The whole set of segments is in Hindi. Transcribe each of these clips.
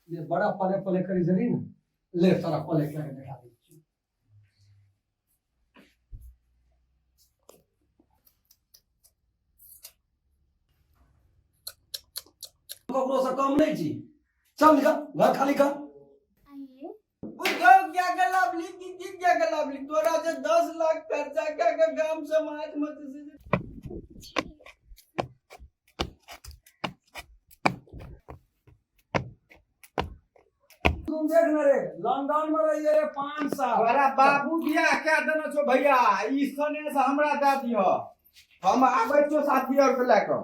ये बड़ा पले पले करी जरी ना ले सारा पले करके दिखा दी कपड़ों से कम नहीं जी चल निकल घर खाली कर क्या गलाबली की क्या गलाबली तोरा से 10 लाख खर्चा क्या का गांव समाज मत से तुम देख ना रे लंदन में रहिए रे 5 साल तोरा बाबू बिया क्या देना छो भैया ई सने से हमरा दे दियो हम आबै छो साथी और के लेके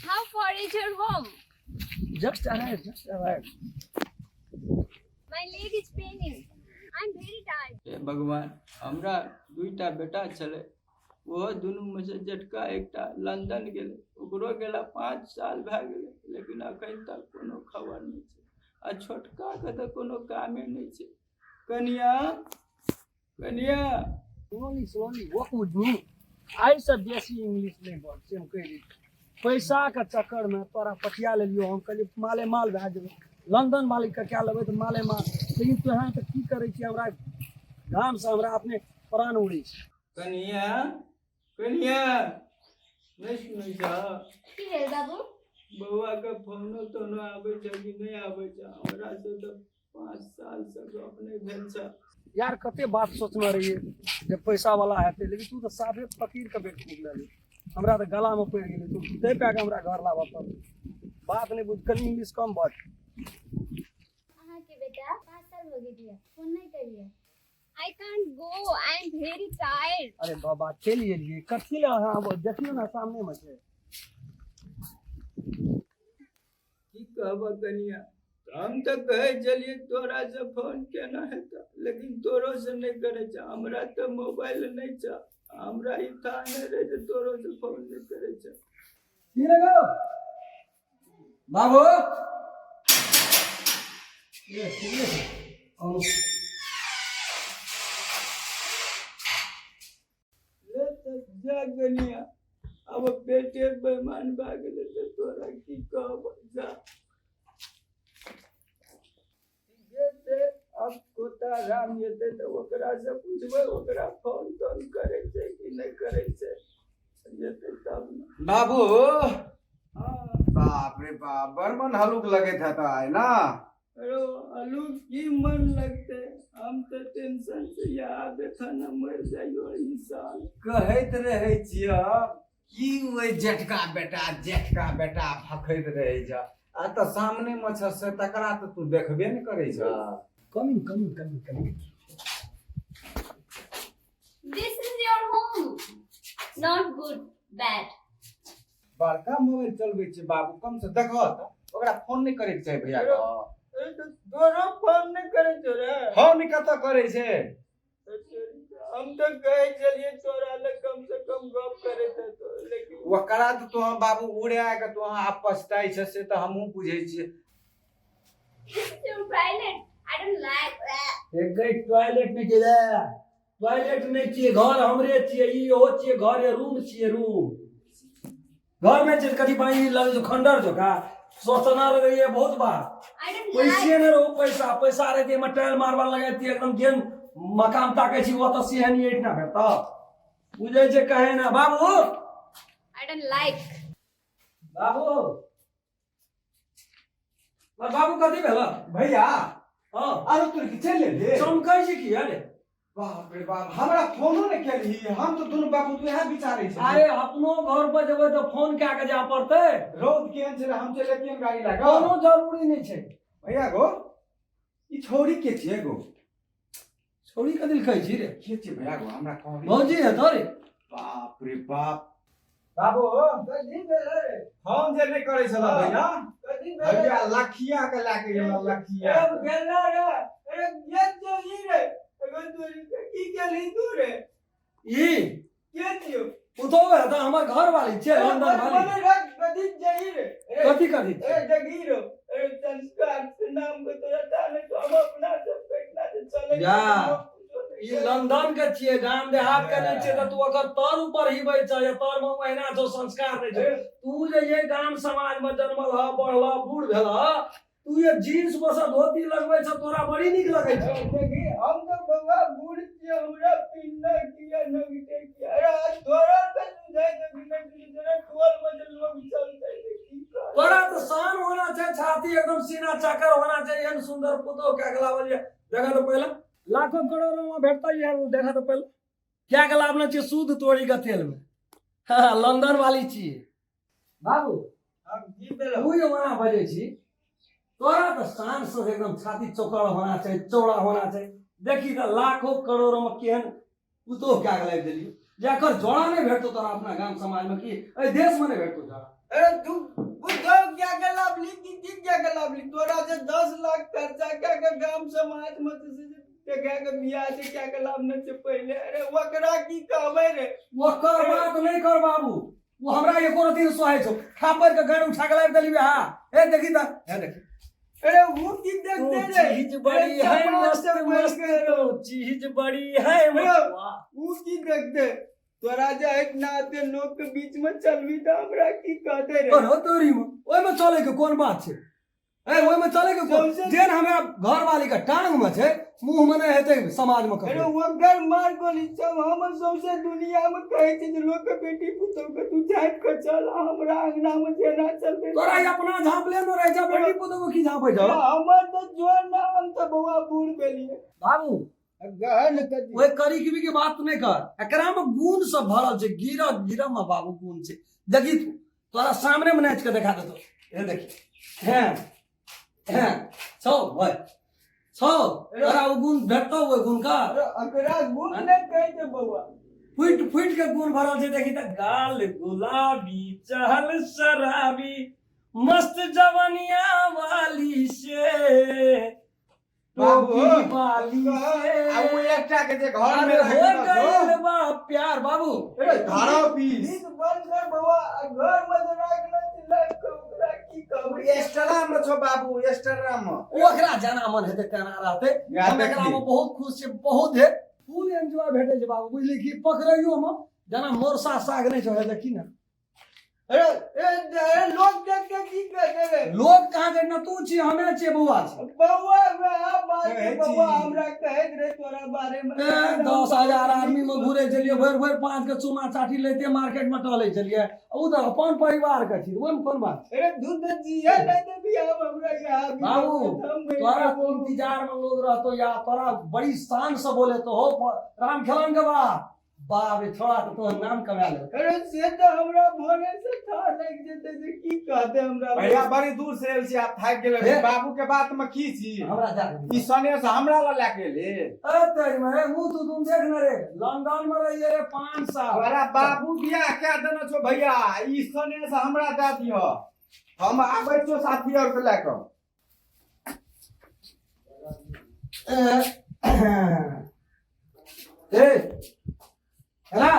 How far is your home? just arrived My leg is paining. I'm very tired. हे भगवान हमरा दुईटा बेटा छले वो दुनू में से जटका एकटा लंदन गेले ओकरो गेला 5 साल भ गेले लेकिन अखन तक कोनो खबर नहीं छै आ छोटका के त कोनो कामे नहीं छै कनिया कनिया slowly what would do I suggest you English नहीं बोल से हम कह दी पैसा के चक्कर में तोरा पटिया ले लियो हम कहली माले माल भए जेबे लंदन मालिक का क्या लेबे तो माले माल लेकिन तो यहाँ तो की करे छी हमरा गाम से हमरा अपने प्राण उड़ी कनिया कनिया नहीं सुनै छ की भेल बाबू? बउआ के फोनो तो न आबै छै कि नहीं आबै छै हमरा से तो 5 साल से गप नहीं भेल छै यार कते बात सोचना रहिए जब पैसा वाला हेते लेकिन तू तो साफे फकीर के बेट निकलली हमरा तो गला में पड़ गेली तू दे पे के हमरा घर लाबा पर बात नहीं बुझ कनी इंग्लिश कम बात अहाँ के बेटा 5 साल हो गई दिया फोन नहीं करिए I can't go. I'm very tired. अरे बाबा चलिए लिए कथी ले हां वो देखियो ना सामने में छै की कहब कनिया हम तो कहे चलिए तोरा से फोन केना हेता लेकिन तोरो से नहीं करे छ हमरा तो मोबाइल नहीं छ हमरा ई था नहीं रे जे तोरो से फोन नहीं करे छ की लगो बाबू ये और ले तो जा कनिया अब बेटे बेईमान भा गेले तो तोरा की कहब जा अब कोता राम येते तो ओकरा से पूछबे ओकरा फोन तोन करे छै कि नहीं करे छै येते तब न बाबू हां बाप रे बाप बर्मन हलुक लगे था तो है ना अरे अलू की मन लगते हम तो टेंशन से याद खाना मर जाइयो इंसान कहैत रहे छिय की ओए जेठका बेटा भखैत रहे छ आ तो सामने में छ से तकरा तो तू देखबे न करे छ coming This is your home. Not good. Bad. बड़का मोबाइल चलबै छै बाबू कम से देखो त ओकरा फोन नहीं करे के चाही भैया अरे तो तोरो फोन नहीं करे छो रे फोन कत करे छै हम तो कहे चलिए तोरा ले कम से कम गप करे थे तो लेकिन ओकरा तो बाबू उड़े के तो आप पछताई छ से तो हमहू बुझै छियै This is your toilet. I don't like that. एक गई टॉयलेट में गेले टॉयलेट नहीं छिए घर हमरे छिए ई हो छिए घर ये रूम छिए रूम घर में जे कथी पानी लगे जो खंडर जो का सोचना रहिए बहुत बार I don't पैसे like. न रहो पैसा रहते में टाइल मारवा लगाती एकदम जेन मकान ताके छी वो तो सिहनी एट ना करता बुझे जे कहे ना बाबू I don't like. बाबू बाबू कथी भेला भैया हां आरो तू की चल ले चमकै छी की अरे बाप रे बाप हमरा फोनो ने केली हम तो दोनों बाबू तो यह विचारे छै अरे अपनो घर पर जेबै तो फोन क्या के जा पड़ते रोड केहन छै हम चले केहन गाड़ी लागा कोनो जरूरी नहीं छै भैया गो ई छोड़ी के छिए गो छोड़ी के दिल कहै छी रे के छिए भैया गो हमरा कहली भौजी है तोरे बाप रे बाप बाबू कथी भेल रे हम जे नहीं करे छला भैया कथी भेल भैया लखिया के लाके गेल लखिया अब गेल रे अरे ये चली रे अगर तू की केली तू रे ई के थियो उतो है तो हमर घर वाली छै लंदन वाली मने रख कथी जही रे कथी ए जगीरो अरे संस्कार के नाम को तोरा ताने तो हम अपना सब बैठना से चले जा। ई लंदन के छिए, गाम देहात के नहीं छिए, तो तू अगर तर ऊपर ही बैठ या तर में महीना जो संस्कार नहीं छे। तू जे ये गाम समाज में जन्मल ह, बढ़ल, बूढ़ भेल ह, तू ये जीन्स बस धोती लगबै छ, तोरा बड़ी निक लगै छ। देखी हम तो बाबा बूढ़ छियै, हमरा पिन्ना किया नगटे किया। अरे आज तोरा पे सुझाई दे बिना जरा टोल में जो लोग चलते हैं की कर। तोरा तो शान होना चाहिए, छाती एकदम सीना चाकर होना चाहिए, एहन सुंदर पुतो क्या गलावल है। देखा तो पहले लाखों करोड़ों में भेटता ही है। देखा तो पहले क्या गलावना चाहिए, सूद तोड़ी का तेल में। हाँ, लंदन वाली चाहिए बाबू। हम की बेलो तू ये वहां बजे छी, तोरा तो शान से एकदम छाती चौकड़ होना चाहिए, चौड़ा होना चाहिए। देखी तो लाखों करोड़ों में केहन पुतो क्या गलाव दिलियो, जाकर जोड़ा नहीं भेटतो तोरा अपना गांव समाज में, की ए देश में नहीं भेटतो जोड़ा। अरे तू बुझो क्या के लाभ ली की क्या के लाभ ली। तोरा जे 10 लाख खर्चा क्या के गांव समाज में से क्या के बियाह से क्या के लाभ न से पहले। अरे वकरा की कहबै रे, वो कर बात नहीं कर बाबू, वो हमरा एको रती सोहाय छो, खापर के घर उठा के लाव देलियो। हां ए देखी ता, ए देखी। अरे वो की देखते रे, चीज बड़ी है मस्त मस्त, चीज बड़ी है वाह। वो की देखते। तोरा जे एक नाते लोग के बीच में चलवी त हमरा की कहते रे। और हो तोरी में ओय में चले के कोन बात छे। ए ओय में चले के कोन जेन हमरा घर वाली का टांग में छे, मुंह में नहीं हेते समाज में अरे कहो। वो घर मार गोली सब हम सबसे दुनिया में कहे छे जे लोग के बेटी पुतौ के तू झाँप के चल, हमरा अंगना में जेना चलते। तोरा ये अपना झाप ले न रह जा, बेटी पुतो को की झापै जा हमर तो जोर ना, हम तो बउआ बूढ़ गेलिए बाबू। गहन कदी ओए करी की बात नहीं कर, एकरा में गुण सब भरल छे, गिरा गिरा में बाबू गुण छे। देखी तू तोरा सामने में नाच के दिखा देतो, ए देखी हैं छो ओए छो, तोरा वो गुण भेटतो, वो गुण का अकरा गुण ने कहे छे बउआ। फुट फुट के गुण भरल छे। देखी त गाल गुलाबी, चहल शराबी, मस्त जवानिया वाली से, बाबू वाली से, आ वो एकटा के जे घर में अरे हो गइल रख बा प्यार बाबू। अरे धारा पीस बंद कर बउआ, घर में जे राख ले चिल्ला के ओकरा की कहबै। एक्स्ट्रा में छो बाबू, एक्स्ट्रा में ओकरा जना मन हेते तेना रहते। हम एकरा में बहुत खुश छे, बहुत है फुल एंजॉय भेटे छे बाबू, बुझली की पकड़इयो में जना मोरसा साग नहीं छो देखी ना। अरे लोग देख के की कहते रे। लोग कहां गए ना, तू छी हमें छी बउआ छी। बउआ वह बात के बउआ हमरा कहत रे तोरा बारे में। 10,000 आदमी में घूरे चलिए, भर भर 5 के चुमा चाटी लेते मार्केट में टहले चलिए, उ तो अपन परिवार के छी, ओम कोन बात। अरे दूध जिया नहीं दे भी हम हमरा यहाँ भी बाबू तोरा इंतजार में लोग रहतो, या तोरा बड़ी शान से बोले तो हो राम खेलन के बाप रे छोड़ा तो तोहर नाम कमा ले। अरे से तो हमरा भोरे से था लग जेते जे की कहते हमरा। भैया बड़ी दूर से आयल छी, आप थाक गेले। बाबू के बात में की छी, हमरा जा ई सने से हमरा ला लेके ले। अरे तेरी में मुंह तू तुम देख न रे, लंदन में रहिए रे 5 साल। तोरा बाबू बियाह क्या देना छो भैया, ई सने से हमरा दे दियो, हम आबै छो साथी और के लेके। ए हेला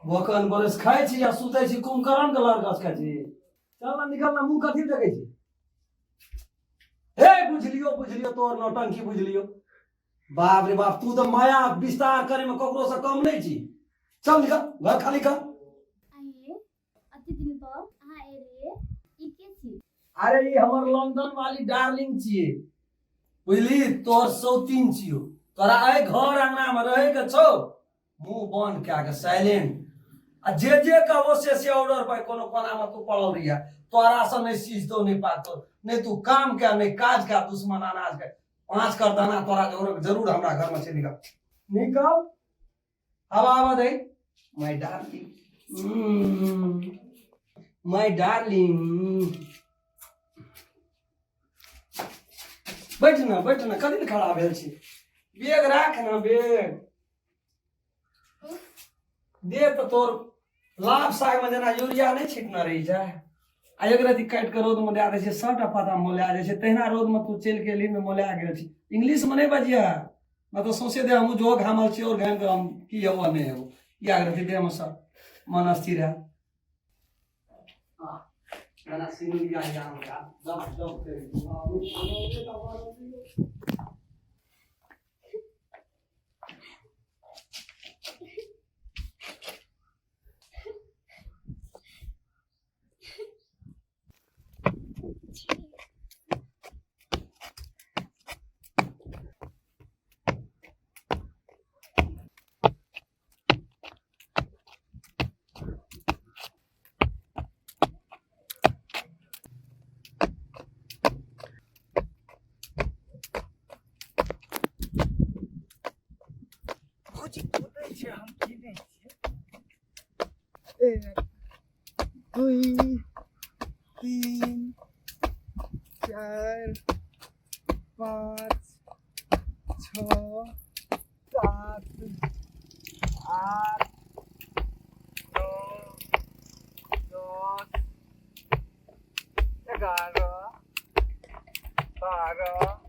वकन बरस खाइ छी या सुतै छी, कुंभकर्ण के लड़का खाइ छी। चल ना निकल ना, मुंह कथी देखै छी। हे बुझलियो तोर नौटंकी बुझलियो। बाप रे बाप, तू तो माया विस्तार करे में ककरो से कम नहीं छी। चल निकल घर खाली कर। आइए अति दिन पर अहाँ एलिए, ई के छी? अरे ये हमर लंदन वाली डार्लिंग छिए, बुझली, तोर सौतीन छियो। तोरा आए घर अंगना में रहे के छो, मुंह बंद क्या के साइलेंट। आ जे कहो से ऑर्डर पर कोनो कोना में तू पड़ल रहिया, तोरा से नहीं सीज तो नहीं पातो, नहीं तू काम क्या नहीं काज क्या, दुश्मन अनाज के 5 कर दाना तोरा जरूर हमरा घर में से निकल हवा दे। माय डार्लिंग बैठ ना कथी खड़ा भेल छी। बेग राख ना, बेग दे तो तोर लाभ साग में जना यूरिया नहीं छिटना रही जाए। आ एक रति काट के रोद में दे दे छै, 100टा पता मोला जाय छै, तहिना रोद में तू चल के ली में मोला गेल छी। इंग्लिश में नहीं बजिया, मैं तो सोचे दे हम जो घामल छी और घाम के हम की हो नहीं हो, या रति दे में सब मन स्थिर है। हां जना सिनुलिया या हमरा दब दब के नहीं छियै। 1 2 3 4 5 6 7 8 9 10 11 12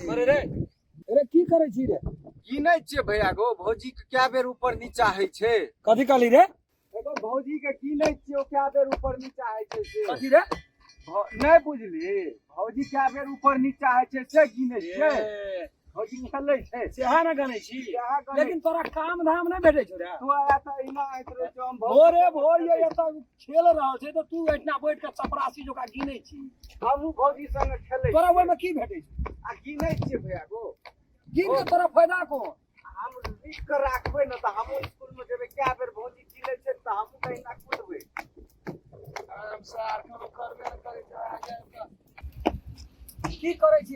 अरे रे अरे की करे छी रे? की नहीं छे भैया गो भौजी के क्या बेर ऊपर नीचा है छे। कथी कहली रे? एगो भौजी के की नहीं छे ओ क्या बेर ऊपर नीचा है छे से कथी रे? नहीं बुझली भौजी क्या बेर ऊपर नीचा है छे से की नहीं छे भौजी निकलै छे सेहा न गने छी, सेहा गने। लेकिन तोरा काम धाम नहीं भेटे छौ रे। तू आया त इना आइत रे जो हम भोरे भोर ये एतऽ खेल रहल छै तऽ तू एठना बैठ के चपरासी जोका गिनै छी। हमहू भौजी संग खेलै तोरा ओइमे की भेटै छै? आ की नहीं छे भैया गो गिन के तोरा फायदा कोन? हम लिख के राखबै न त हमहू स्कूल में जेबै क्या बेर भौजी खेलै छे त हमहू कहिना कूदबै। आराम से आर कोनो करबे न करै छै आगे तऽ की करै छी?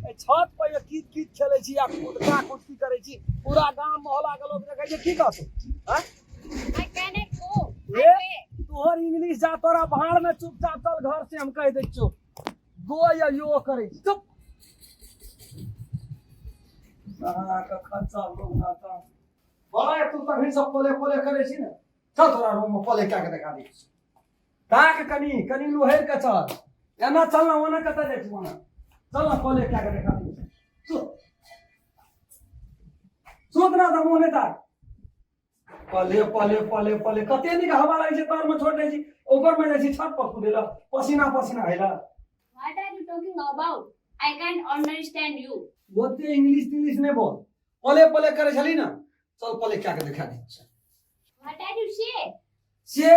ए छत पर ये कीत कीत खेलै छी आ कुदका कुदकी करै छी, पूरा गांव मोहल्ला के लोग देखै छै की कहतौ? हैं? I cannot go. ए तोहर इंग्लिश जा तोरा भाड़ में चुपचाप चल घर से हम कह दै छियो। गो या यो करे छी चुप। सारा का खर्चा लोग ना का। बड़ा तू तखन सब पोले पोले करे छी ना। चल तोरा रूम में पोले क्या के दिखा दी। ताक कनी कनी लोहेर के चल। एना चलना ओना कत जाय छी ओना। चल ना पोले क्या के दिखा दी। चल। सोतना त मोने ता। पले पले पले पले कते निक हवा लागे छै तार में छोड़ दै छी। ऊपर में जाय छी छत पर कूदेला पसीना पसीना हैला। What are you talking about? I can't understand you. ओते इंग्लिश नहीं बोल। पले पले करे छली ना। चल पले क्या के दिखा दी। What are you saying? से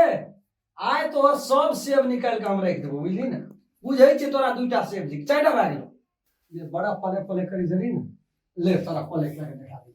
आय तो सब सेब निकाल के हम रख देबो बुझली ना। बुझै छी तोरा दुईटा सेब जी चारटा भए गेल। ये बड़ा पले पले करे छली ना। ले तोरा पले क्या के दिखा दी।